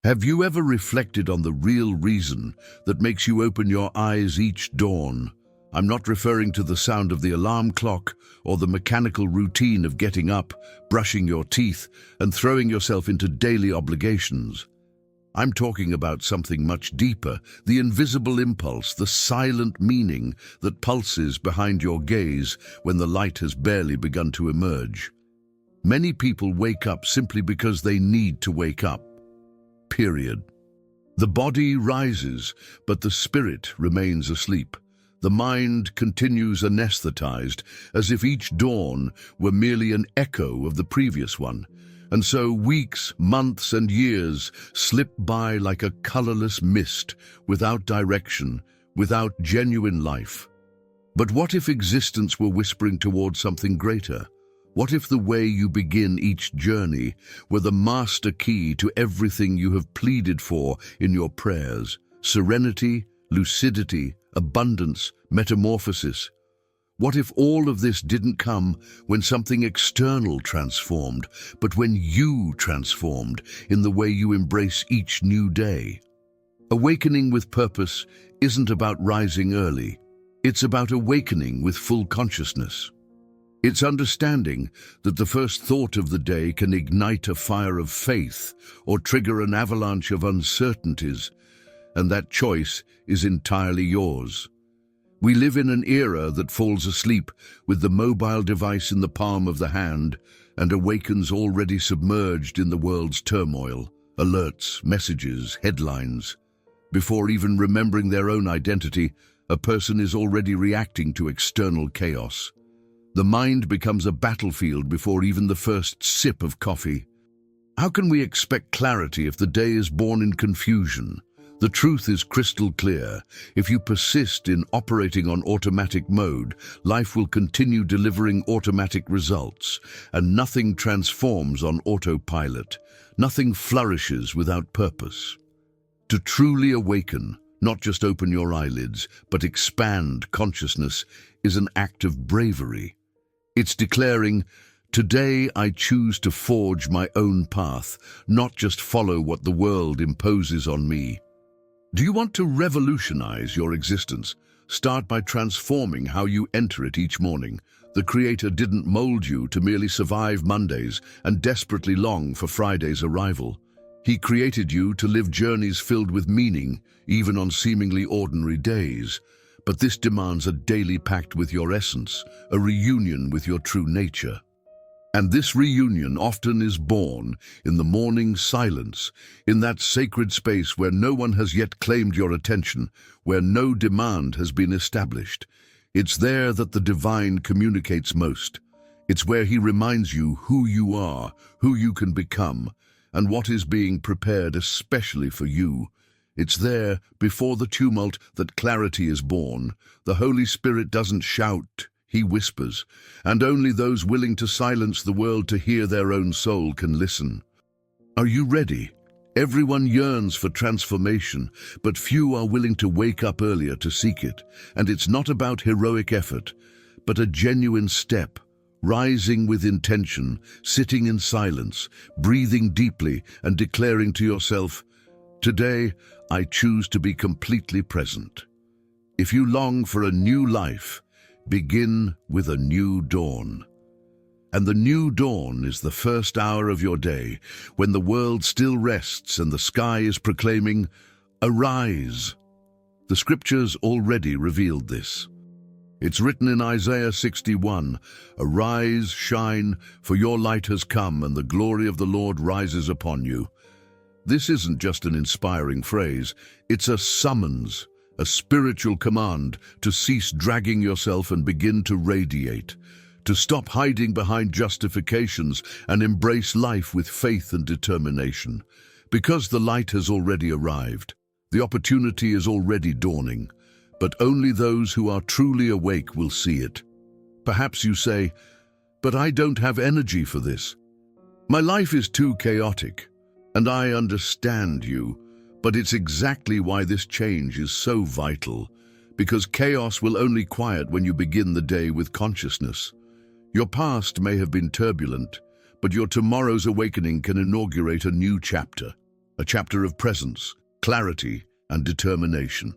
Have you ever reflected on the real reason that makes you open your eyes each dawn? I'm not referring to the sound of the alarm clock or the mechanical routine of getting up, brushing your teeth, and throwing yourself into daily obligations. I'm talking about something much deeper, the invisible impulse, the silent meaning that pulses behind your gaze when the light has barely begun to emerge. Many people wake up simply because they need to wake up. Period. The body rises, but the spirit remains asleep. The mind continues anesthetized, as if each dawn were merely an echo of the previous one. And so weeks, months, and years slip by like a colorless mist, without direction, without genuine life. But what if existence were whispering toward something greater? What if the way you begin each journey were the master key to everything you have pleaded for in your prayers? Serenity, lucidity, abundance, metamorphosis. What if all of this didn't come when something external transformed, but when you transformed in the way you embrace each new day? Awakening with purpose isn't about rising early. It's about awakening with full consciousness. It's understanding that the first thought of the day can ignite a fire of faith or trigger an avalanche of uncertainties, and that choice is entirely yours. We live in an era that falls asleep with the mobile device in the palm of the hand and awakens already submerged in the world's turmoil, alerts, messages, headlines. Before even remembering their own identity, a person is already reacting to external chaos. The mind becomes a battlefield before even the first sip of coffee. How can we expect clarity if the day is born in confusion? The truth is crystal clear. If you persist in operating on automatic mode, life will continue delivering automatic results, and nothing transforms on autopilot. Nothing flourishes without purpose. To truly awaken, not just open your eyelids, but expand consciousness, is an act of bravery. It's declaring, today I choose to forge my own path, not just follow what the world imposes on me. Do you want to revolutionize your existence? Start by transforming how you enter it each morning. The Creator didn't mold you to merely survive Mondays and desperately long for Friday's arrival. He created you to live journeys filled with meaning, even on seemingly ordinary days. But this demands a daily pact with your essence, a reunion with your true nature. And this reunion often is born in the morning silence, in that sacred space where no one has yet claimed your attention, where no demand has been established. It's there that the divine communicates most. It's where he reminds you who you are, who you can become, and what is being prepared especially for you. It's there, before the tumult, that clarity is born. The Holy Spirit doesn't shout, he whispers, and only those willing to silence the world to hear their own soul can listen. Are you ready? Everyone yearns for transformation, but few are willing to wake up earlier to seek it. And it's not about heroic effort, but a genuine step, rising with intention, sitting in silence, breathing deeply, and declaring to yourself, today, I choose to be completely present. If you long for a new life, begin with a new dawn. And the new dawn is the first hour of your day, when the world still rests and the sky is proclaiming, arise. The scriptures already revealed this. It's written in Isaiah 61, arise, shine, for your light has come and the glory of the Lord rises upon you. This isn't just an inspiring phrase, it's a summons, a spiritual command to cease dragging yourself and begin to radiate, to stop hiding behind justifications and embrace life with faith and determination. Because the light has already arrived, the opportunity is already dawning, but only those who are truly awake will see it. Perhaps you say, but I don't have energy for this. My life is too chaotic. And I understand you, but it's exactly why this change is so vital, because chaos will only quiet when you begin the day with consciousness. Your past may have been turbulent, but your tomorrow's awakening can inaugurate a new chapter. a chapter of presence, clarity, and determination.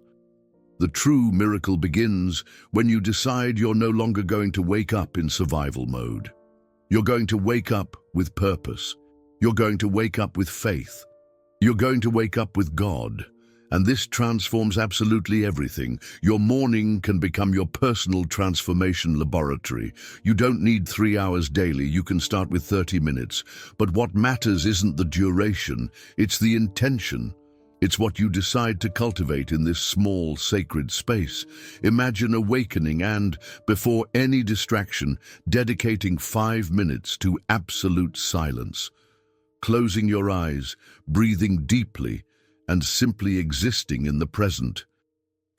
The true miracle begins when you decide you're no longer going to wake up in survival mode. You're going to wake up with purpose. You're going to wake up with faith. You're going to wake up with God. And this transforms absolutely everything. Your morning can become your personal transformation laboratory. You don't need 3 hours daily. You can start with 30 minutes. But what matters isn't the duration, it's the intention. It's what you decide to cultivate in this small, sacred space. Imagine awakening and, before any distraction, dedicating 5 minutes to absolute silence. Closing your eyes, breathing deeply, and simply existing in the present.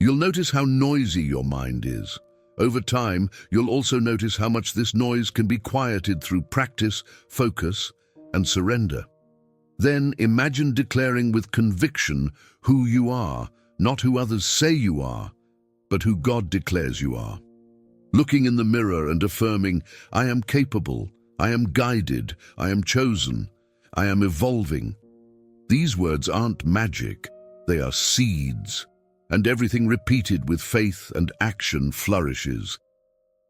You'll notice how noisy your mind is. Over time, you'll also notice how much this noise can be quieted through practice, focus, and surrender. Then imagine declaring with conviction who you are, not who others say you are, but who God declares you are. Looking in the mirror and affirming, I am capable, I am guided, I am chosen, I am evolving. These words aren't magic, they are seeds, and everything repeated with faith and action flourishes.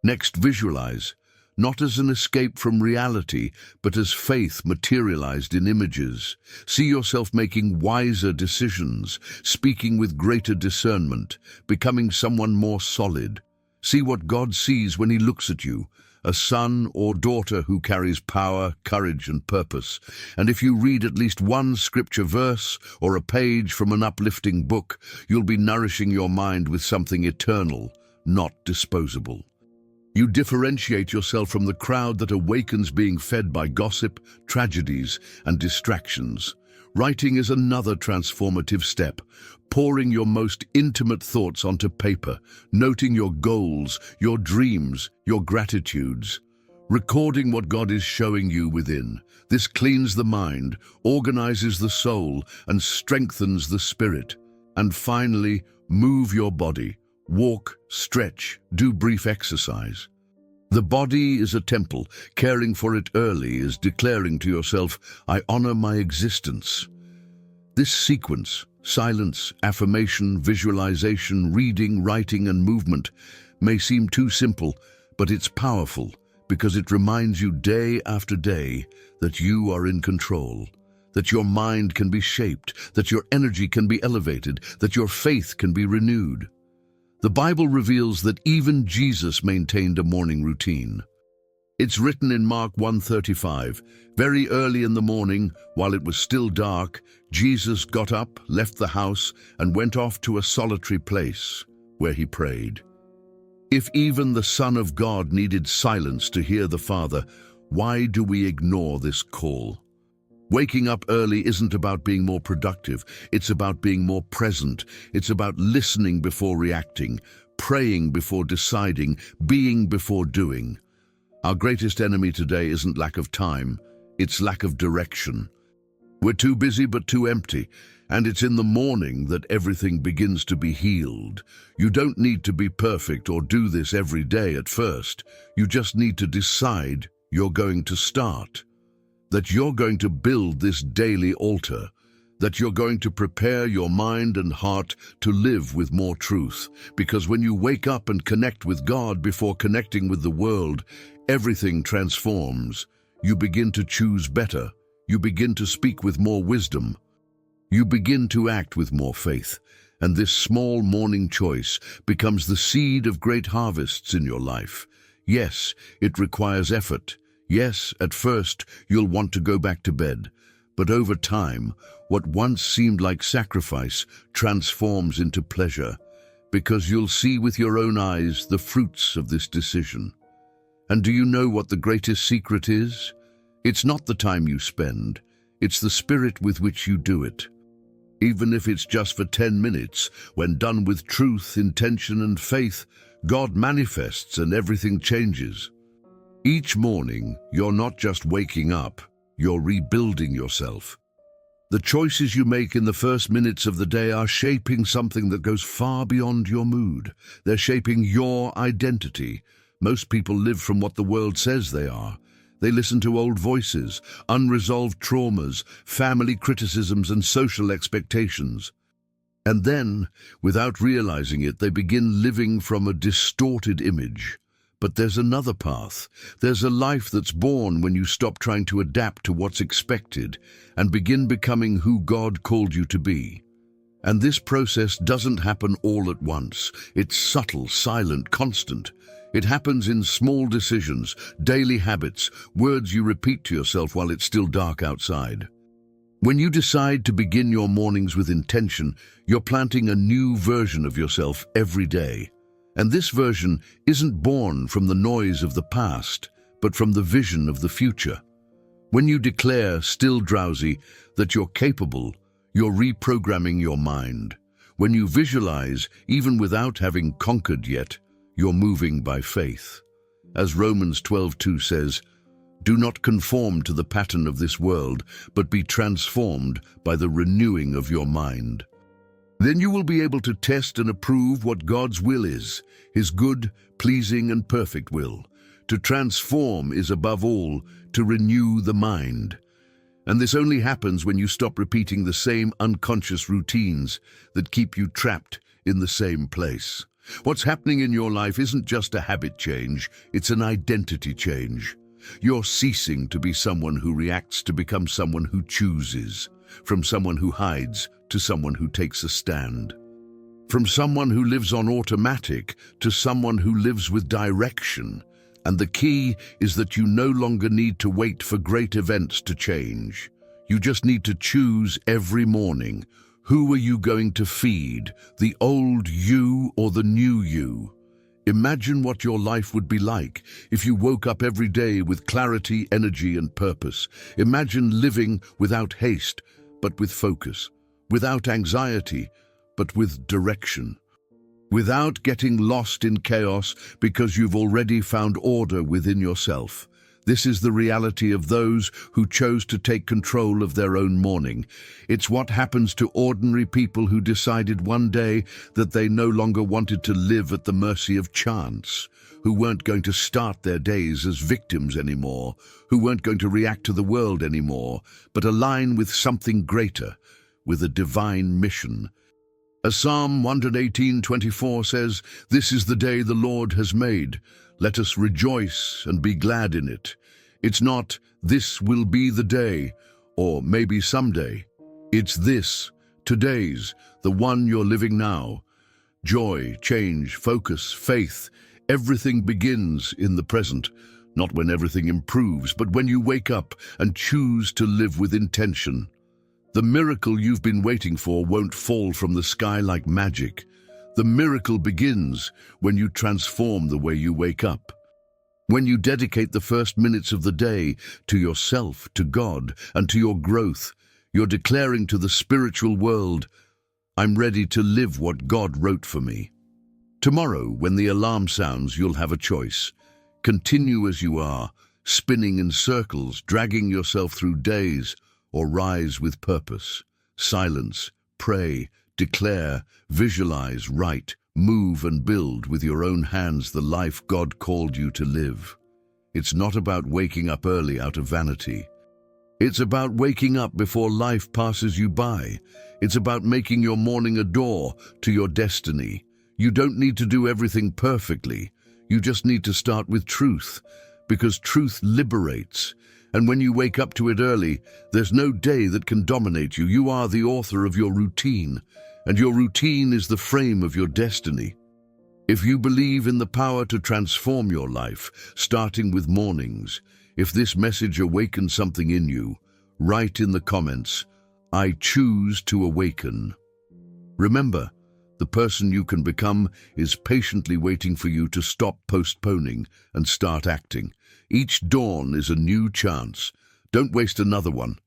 Next, visualize, not as an escape from reality, but as faith materialized in images. See yourself making wiser decisions, speaking with greater discernment, becoming someone more solid. See what God sees when He looks at you, a son or daughter who carries power, courage, and purpose. And if you read at least one scripture verse or a page from an uplifting book, you'll be nourishing your mind with something eternal, not disposable. You differentiate yourself from the crowd that awakens being fed by gossip, tragedies, and distractions. Writing is another transformative step, pouring your most intimate thoughts onto paper, noting your goals, your dreams, your gratitudes, recording what God is showing you within. This cleans the mind, organizes the soul, and strengthens the spirit. And finally, move your body. Walk, stretch, do brief exercise. The body is a temple. Caring for it early is declaring to yourself, I honor my existence. This sequence, silence, affirmation, visualization, reading, writing, and movement, may seem too simple, but it's powerful because it reminds you day after day that you are in control, that your mind can be shaped, that your energy can be elevated, that your faith can be renewed. The Bible reveals that even Jesus maintained a morning routine. It's written in Mark 1:35, very early in the morning, while it was still dark, Jesus got up, left the house, and went off to a solitary place where he prayed. If even the Son of God needed silence to hear the Father, why do we ignore this call? Waking up early isn't about being more productive, it's about being more present. It's about listening before reacting, praying before deciding, being before doing. Our greatest enemy today isn't lack of time, it's lack of direction. We're too busy but too empty, and it's in the morning that everything begins to be healed. You don't need to be perfect or do this every day at first. You just need to decide you're going to start. That you're going to build this daily altar, that you're going to prepare your mind and heart to live with more truth. Because when you wake up and connect with God before connecting with the world, everything transforms. You begin to choose better. You begin to speak with more wisdom. You begin to act with more faith. And this small morning choice becomes the seed of great harvests in your life. Yes, it requires effort. Yes, at first, you'll want to go back to bed. But over time, what once seemed like sacrifice transforms into pleasure, because you'll see with your own eyes the fruits of this decision. And do you know what the greatest secret is? It's not the time you spend, it's the spirit with which you do it. Even if it's just for 10 minutes, when done with truth, intention, and faith, God manifests and everything changes. Each morning, you're not just waking up, you're rebuilding yourself. The choices you make in the first minutes of the day are shaping something that goes far beyond your mood. They're shaping your identity. Most people live from what the world says they are. They listen to old voices, unresolved traumas, family criticisms, and social expectations. And then, without realizing it, they begin living from a distorted image. But there's another path. There's a life that's born when you stop trying to adapt to what's expected and begin becoming who God called you to be. And this process doesn't happen all at once. It's subtle, silent, constant. It happens in small decisions, daily habits, words you repeat to yourself while it's still dark outside. When you decide to begin your mornings with intention, you're planting a new version of yourself every day. And this version isn't born from the noise of the past, but from the vision of the future. When you declare, still drowsy, that you're capable, you're reprogramming your mind. When you visualize, even without having conquered yet, you're moving by faith. As Romans 12:2 says, "Do not conform to the pattern of this world, but be transformed by the renewing of your mind." Then you will be able to test and approve what God's will is, His good, pleasing, and perfect will. To transform is, above all, to renew the mind. And this only happens when you stop repeating the same unconscious routines that keep you trapped in the same place. What's happening in your life isn't just a habit change, it's an identity change. You're ceasing to be someone who reacts to become someone who chooses, from someone who hides to someone who takes a stand, from someone who lives on automatic to someone who lives with direction. And the key is that you no longer need to wait for great events to change. You just need to choose every morning. Who are you going to feed, the old you or the new you? Imagine what your life would be like if you woke up every day with clarity, energy, and purpose. Imagine living without haste, but with focus, without anxiety, but with direction, without getting lost in chaos because you've already found order within yourself. This is the reality of those who chose to take control of their own morning. It's what happens to ordinary people who decided one day that they no longer wanted to live at the mercy of chance, who weren't going to start their days as victims anymore, who weren't going to react to the world anymore, but align with something greater, with a divine mission. As Psalm 118:24 says, "This is the day the Lord has made. Let us rejoice and be glad in it." It's not, "This will be the day," or "maybe someday." It's this, today's, the one you're living now. Joy, change, focus, faith, everything begins in the present. Not when everything improves, but when you wake up and choose to live with intention. The miracle you've been waiting for won't fall from the sky like magic. The miracle begins when you transform the way you wake up. When you dedicate the first minutes of the day to yourself, to God, and to your growth, you're declaring to the spiritual world, "I'm ready to live what God wrote for me." Tomorrow, when the alarm sounds, you'll have a choice. Continue as you are, spinning in circles, dragging yourself through days, or rise with purpose. Silence, pray, declare, visualize, write, move and build with your own hands the life God called you to live. It's not about waking up early out of vanity. It's about waking up before life passes you by. It's about making your morning a door to your destiny. You don't need to do everything perfectly. You just need to start with truth, because truth liberates. And when you wake up to it early, there's no day that can dominate you. You are the author of your routine, and your routine is the frame of your destiny. If you believe in the power to transform your life, starting with mornings, if this message awakens something in you, write in the comments, "I choose to awaken." Remember, the person you can become is patiently waiting for you to stop postponing and start acting. Each dawn is a new chance. Don't waste another one.